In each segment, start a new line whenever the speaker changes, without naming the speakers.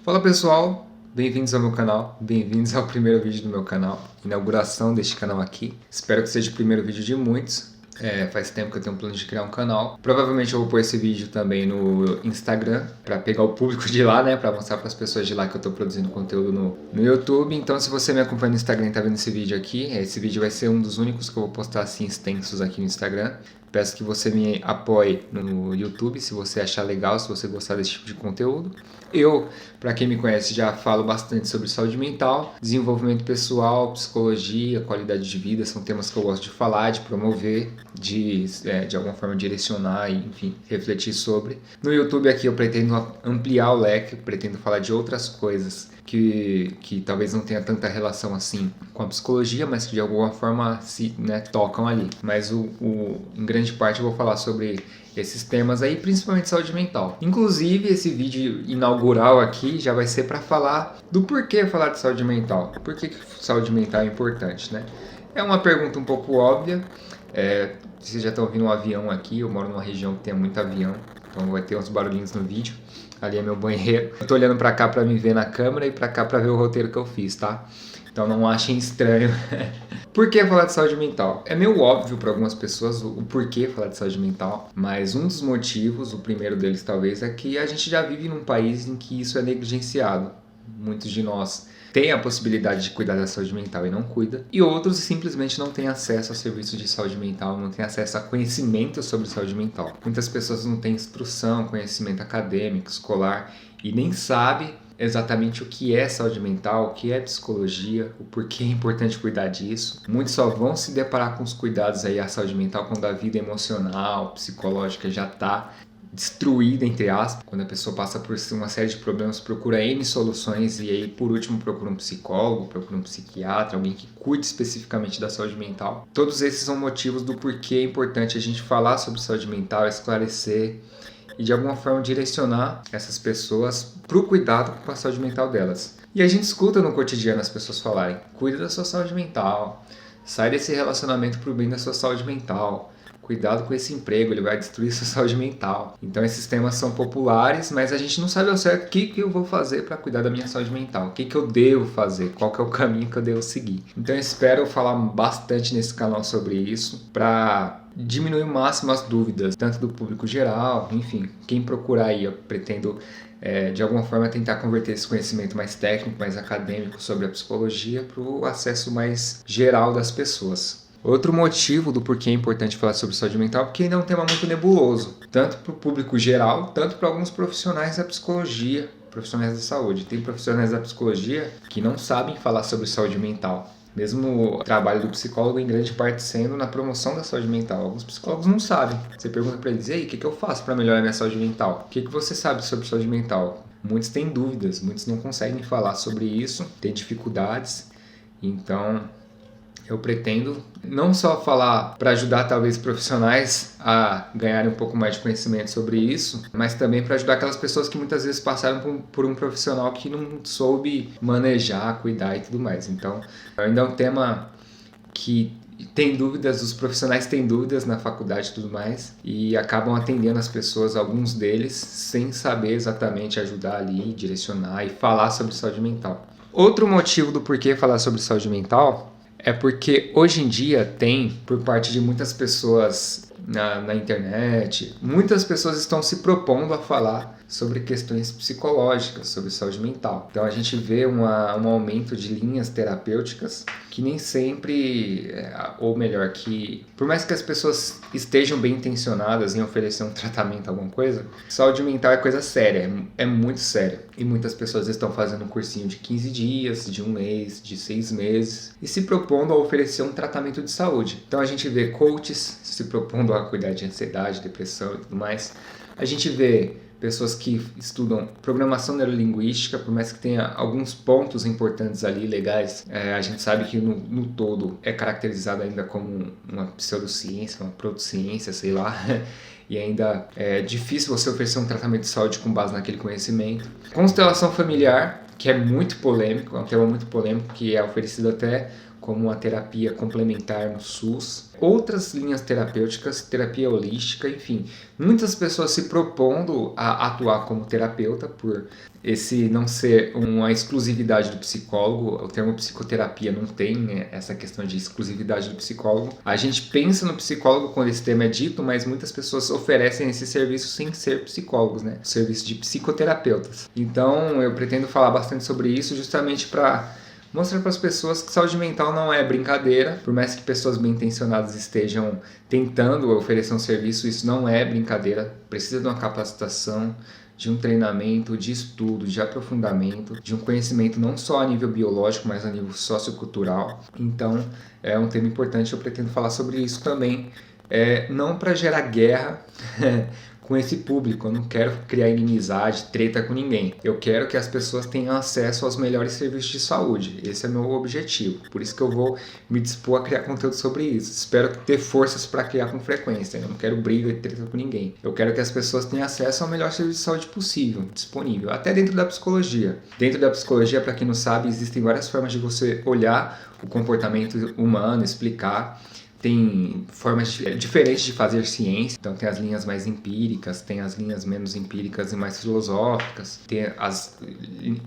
Fala pessoal, bem-vindos ao meu canal, bem-vindos ao primeiro vídeo do meu canal, inauguração deste canal aqui. Espero que seja o primeiro vídeo de muitos. Faz tempo que eu tenho um plano de criar um canal. Provavelmente eu vou pôr esse vídeo também no Instagram, para pegar o público de lá, né? Para mostrar para as pessoas de lá que eu tô produzindo conteúdo no YouTube. Então se você me acompanha no Instagram e tá vendo esse vídeo aqui, esse vídeo vai ser um dos únicos que eu vou postar assim extensos aqui no Instagram. Peço que você me apoie no YouTube, se você achar legal, se você gostar desse tipo de conteúdo. Eu, para quem me conhece, já falo bastante sobre saúde mental, desenvolvimento pessoal, psicologia, qualidade de vida, são temas que eu gosto de falar, de promover, de alguma forma direcionar e, enfim, refletir sobre. No YouTube aqui eu pretendo ampliar o leque, pretendo falar de outras coisas que talvez não tenha tanta relação assim com a psicologia, mas que de alguma forma se tocam ali. Mas em grande parte eu vou falar sobre esses temas aí, principalmente saúde mental. Inclusive esse vídeo inaugural aqui já vai ser para falar do porquê falar de saúde mental. Por que saúde mental é importante, né? É uma pergunta um pouco óbvia. Vocês já estão ouvindo um avião aqui, eu moro numa região que tem muito avião, então vai ter uns barulhinhos no vídeo. Ali é meu banheiro. Eu tô olhando pra cá pra me ver na câmera e pra cá pra ver o roteiro que eu fiz, tá? Então não achem estranho. Por que falar de saúde mental? É meio óbvio para algumas pessoas o porquê falar de saúde mental, mas um dos motivos, o primeiro deles talvez, é que a gente já vive num país em que isso é negligenciado. Muitos de nós têm a possibilidade de cuidar da saúde mental e não cuida, e outros simplesmente não têm acesso a serviços de saúde mental, não têm acesso a conhecimento sobre saúde mental. Muitas pessoas não têm instrução, conhecimento acadêmico, escolar, e nem sabem exatamente o que é saúde mental, o que é psicologia, o porquê é importante cuidar disso. Muitos só vão se deparar com os cuidados aí à saúde mental quando a vida emocional, psicológica já está destruída, entre aspas, quando a pessoa passa por uma série de problemas, procura N soluções e aí por último procura um psicólogo, procura um psiquiatra, alguém que cuide especificamente da saúde mental. Todos esses são motivos do porquê é importante a gente falar sobre saúde mental, esclarecer e de alguma forma direcionar essas pessoas para o cuidado com a saúde mental delas. E a gente escuta no cotidiano as pessoas falarem: cuida da sua saúde mental, sai desse relacionamento para o bem da sua saúde mental, cuidado com esse emprego, ele vai destruir sua saúde mental. Então esses temas são populares, mas a gente não sabe ao certo o que eu vou fazer para cuidar da minha saúde mental, o que eu devo fazer, qual que é o caminho que eu devo seguir. Então eu espero falar bastante nesse canal sobre isso, para diminuir o máximo as dúvidas, tanto do público geral, enfim, quem procurar aí, eu pretendo de alguma forma tentar converter esse conhecimento mais técnico, mais acadêmico sobre a psicologia para o acesso mais geral das pessoas. Outro motivo do porquê é importante falar sobre saúde mental é porque ainda é um tema muito nebuloso, tanto para o público geral, tanto para alguns profissionais da psicologia, profissionais da saúde. Tem profissionais da psicologia que não sabem falar sobre saúde mental. Mesmo o trabalho do psicólogo, em grande parte, sendo na promoção da saúde mental. Alguns psicólogos não sabem. Você pergunta para eles: e aí, o que eu faço para melhorar a minha saúde mental? O que você sabe sobre saúde mental? Muitos têm dúvidas, muitos não conseguem falar sobre isso, têm dificuldades. Então, eu pretendo não só falar para ajudar talvez profissionais a ganharem um pouco mais de conhecimento sobre isso, mas também para ajudar aquelas pessoas que muitas vezes passaram por um profissional que não soube manejar, cuidar e tudo mais. Então, ainda é um tema que tem dúvidas, os profissionais têm dúvidas na faculdade e tudo mais, e acabam atendendo as pessoas, alguns deles, sem saber exatamente ajudar ali, direcionar e falar sobre saúde mental. Outro motivo do porquê falar sobre saúde mental é porque hoje em dia tem, por parte de muitas pessoas na internet, muitas pessoas estão se propondo a falar sobre questões psicológicas, sobre saúde mental. Então a gente vê um aumento de linhas terapêuticas que nem sempre, ou melhor, que por mais que as pessoas estejam bem intencionadas em oferecer um tratamento, alguma coisa, saúde mental é coisa séria, é muito séria. E muitas pessoas estão fazendo um cursinho de 15 dias, de 1 mês, de 6 meses e se propondo a oferecer um tratamento de saúde. Então a gente vê coaches se propondo a cuidar de ansiedade, depressão e tudo mais. A gente vê pessoas que estudam programação neurolinguística, por mais que tenha alguns pontos importantes ali, legais, a gente sabe que no todo é caracterizado ainda como uma pseudociência, uma protociência, sei lá, e ainda é difícil você oferecer um tratamento de saúde com base naquele conhecimento. Constelação familiar, que é muito polêmico, é um tema muito polêmico, que é oferecido até como uma terapia complementar no SUS, outras linhas terapêuticas, terapia holística, enfim, muitas pessoas se propondo a atuar como terapeuta por esse não ser uma exclusividade do psicólogo. O termo psicoterapia não tem, né, essa questão de exclusividade do psicólogo. A gente pensa no psicólogo quando esse termo é dito, mas muitas pessoas oferecem esse serviço sem ser psicólogos, né? O serviço de psicoterapeutas. Então eu pretendo falar bastante sobre isso justamente para mostrar para as pessoas que saúde mental não é brincadeira. Por mais que pessoas bem intencionadas estejam tentando oferecer um serviço, isso não é brincadeira. Precisa de uma capacitação, de um treinamento, de estudo, de aprofundamento, de um conhecimento não só a nível biológico, mas a nível sociocultural. Então, é um tema importante, eu pretendo falar sobre isso também. Não para gerar guerra com esse público, eu não quero criar inimizade, treta com ninguém. Eu quero que as pessoas tenham acesso aos melhores serviços de saúde. Esse é meu objetivo. Por isso que eu vou me dispor a criar conteúdo sobre isso. Espero ter forças para criar com frequência. Eu não quero briga e treta com ninguém. Eu quero que as pessoas tenham acesso ao melhor serviço de saúde possível, disponível, até dentro da psicologia. Dentro da psicologia, para quem não sabe, existem várias formas de você olhar o comportamento humano, explicar. Tem formas diferentes de fazer ciência, então tem as linhas mais empíricas, tem as linhas menos empíricas e mais filosóficas, tem as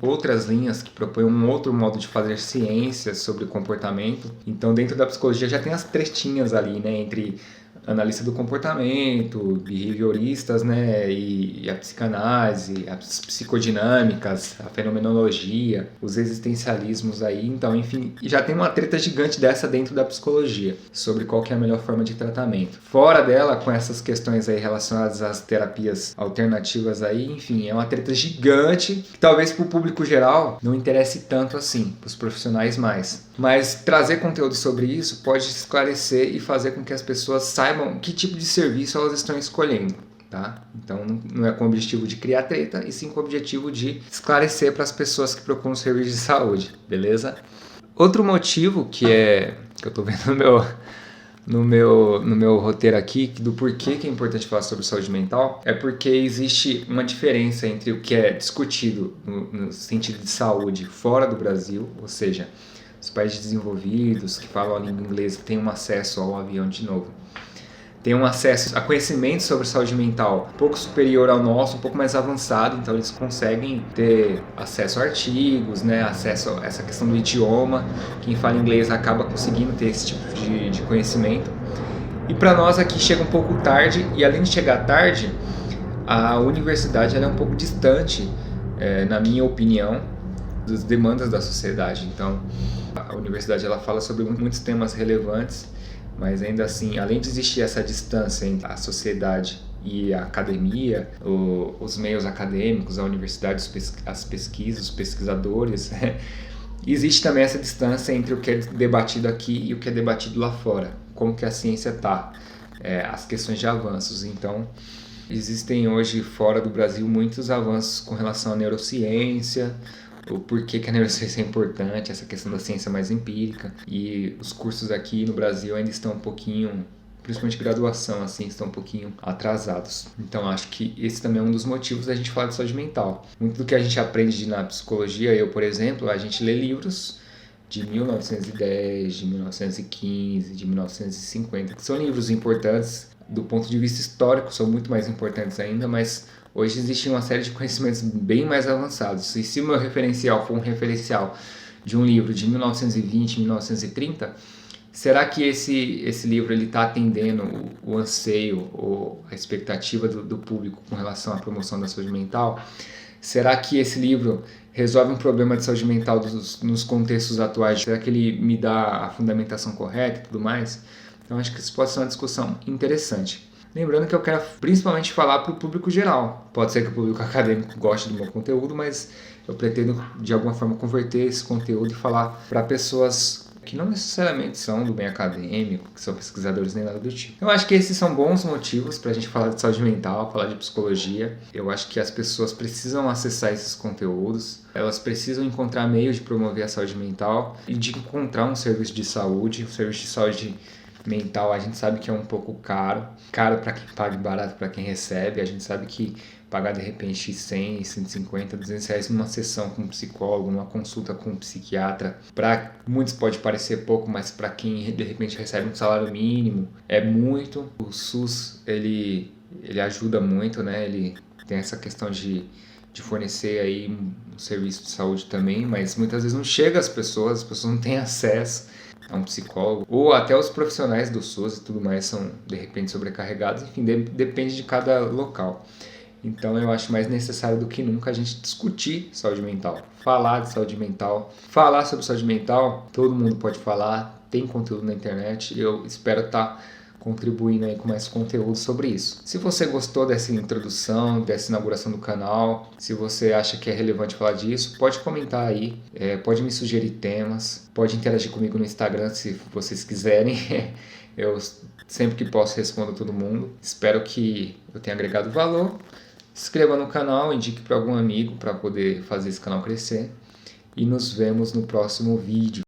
outras linhas que propõem um outro modo de fazer ciência sobre o comportamento. Então dentro da psicologia já tem as tretinhas ali, né, entre analista do comportamento, behavioristas, né, e a psicanálise, as psicodinâmicas, a fenomenologia, os existencialismos aí. Então, enfim, já tem uma treta gigante dessa dentro da psicologia, sobre qual que é a melhor forma de tratamento. Fora dela, com essas questões aí relacionadas às terapias alternativas aí, enfim, é uma treta gigante, que talvez para o público geral não interesse tanto assim, para os profissionais mais. Mas trazer conteúdo sobre isso pode esclarecer e fazer com que as pessoas saibam que tipo de serviço elas estão escolhendo, tá? Então não é com o objetivo de criar treta, e sim com o objetivo de esclarecer para as pessoas que procuram serviço de saúde, beleza? Outro motivo que eu estou vendo no meu roteiro aqui, do porquê que é importante falar sobre saúde mental, é porque existe uma diferença entre o que é discutido no sentido de saúde fora do Brasil, ou seja, os países desenvolvidos que falam a língua inglesa têm um acesso ao avião de novo. Tem um acesso a conhecimento sobre saúde mental um pouco superior ao nosso, um pouco mais avançado, então eles conseguem ter acesso a artigos, né, acesso a essa questão do idioma. Quem fala inglês acaba conseguindo ter esse tipo de conhecimento. E para nós aqui chega um pouco tarde, e além de chegar tarde, a universidade ela é um pouco distante, na minha opinião, das demandas da sociedade. Então, a universidade ela fala sobre muitos temas relevantes, mas ainda assim, além de existir essa distância entre a sociedade e a academia, os meios acadêmicos, a universidade, as pesquisas, os pesquisadores, existe também essa distância entre o que é debatido aqui e o que é debatido lá fora, como que a ciência está, as questões de avanços. Então, existem hoje fora do Brasil muitos avanços com relação à neurociência, o porquê que a neurociência é importante, essa questão da ciência mais empírica, e os cursos aqui no Brasil ainda estão um pouquinho, principalmente graduação, assim, estão um pouquinho atrasados. Então acho que esse também é um dos motivos da gente falar de saúde mental. Muito do que a gente aprende na psicologia, eu, por exemplo, a gente lê livros de 1910, de 1915, de 1950, que são livros importantes do ponto de vista histórico, são muito mais importantes ainda, mas hoje existe uma série de conhecimentos bem mais avançados. E se o meu referencial for um referencial de um livro de 1920, 1930, será que esse livro está atendendo o anseio ou a expectativa do público com relação à promoção da saúde mental? Será que esse livro resolve um problema de saúde mental nos contextos atuais? Será que ele me dá a fundamentação correta e tudo mais? Então acho que isso pode ser uma discussão interessante. Lembrando que eu quero principalmente falar para o público geral. Pode ser que o público acadêmico goste do meu conteúdo, mas eu pretendo de alguma forma converter esse conteúdo e falar para pessoas que não necessariamente são do bem acadêmico, que são pesquisadores nem nada do tipo. Eu acho que esses são bons motivos para a gente falar de saúde mental, falar de psicologia. Eu acho que as pessoas precisam acessar esses conteúdos, elas precisam encontrar meios de promover a saúde mental e de encontrar um serviço de saúde, mental. A gente sabe que é um pouco caro para quem paga e barato para quem recebe. A gente sabe que pagar de repente 100, 150, 200 reais numa sessão com um psicólogo, numa consulta com um psiquiatra. Para muitos pode parecer pouco, mas para quem de repente recebe um salário mínimo é muito. O SUS ele ajuda muito, né? Ele tem essa questão de fornecer aí um serviço de saúde também, mas muitas vezes não chega às pessoas, as pessoas não têm acesso a um psicólogo, ou até os profissionais do SUS e tudo mais são de repente sobrecarregados, enfim, depende de cada local. Então eu acho mais necessário do que nunca a gente discutir saúde mental, falar de saúde mental, falar sobre saúde mental, todo mundo pode falar, tem conteúdo na internet, eu espero estar contribuindo aí com mais conteúdo sobre isso. Se você gostou dessa introdução, dessa inauguração do canal, se você acha que é relevante falar disso, pode comentar aí, pode me sugerir temas, pode interagir comigo no Instagram se vocês quiserem. Eu sempre que posso respondo todo mundo. Espero que eu tenha agregado valor. Se inscreva no canal, indique para algum amigo para poder fazer esse canal crescer. E nos vemos no próximo vídeo.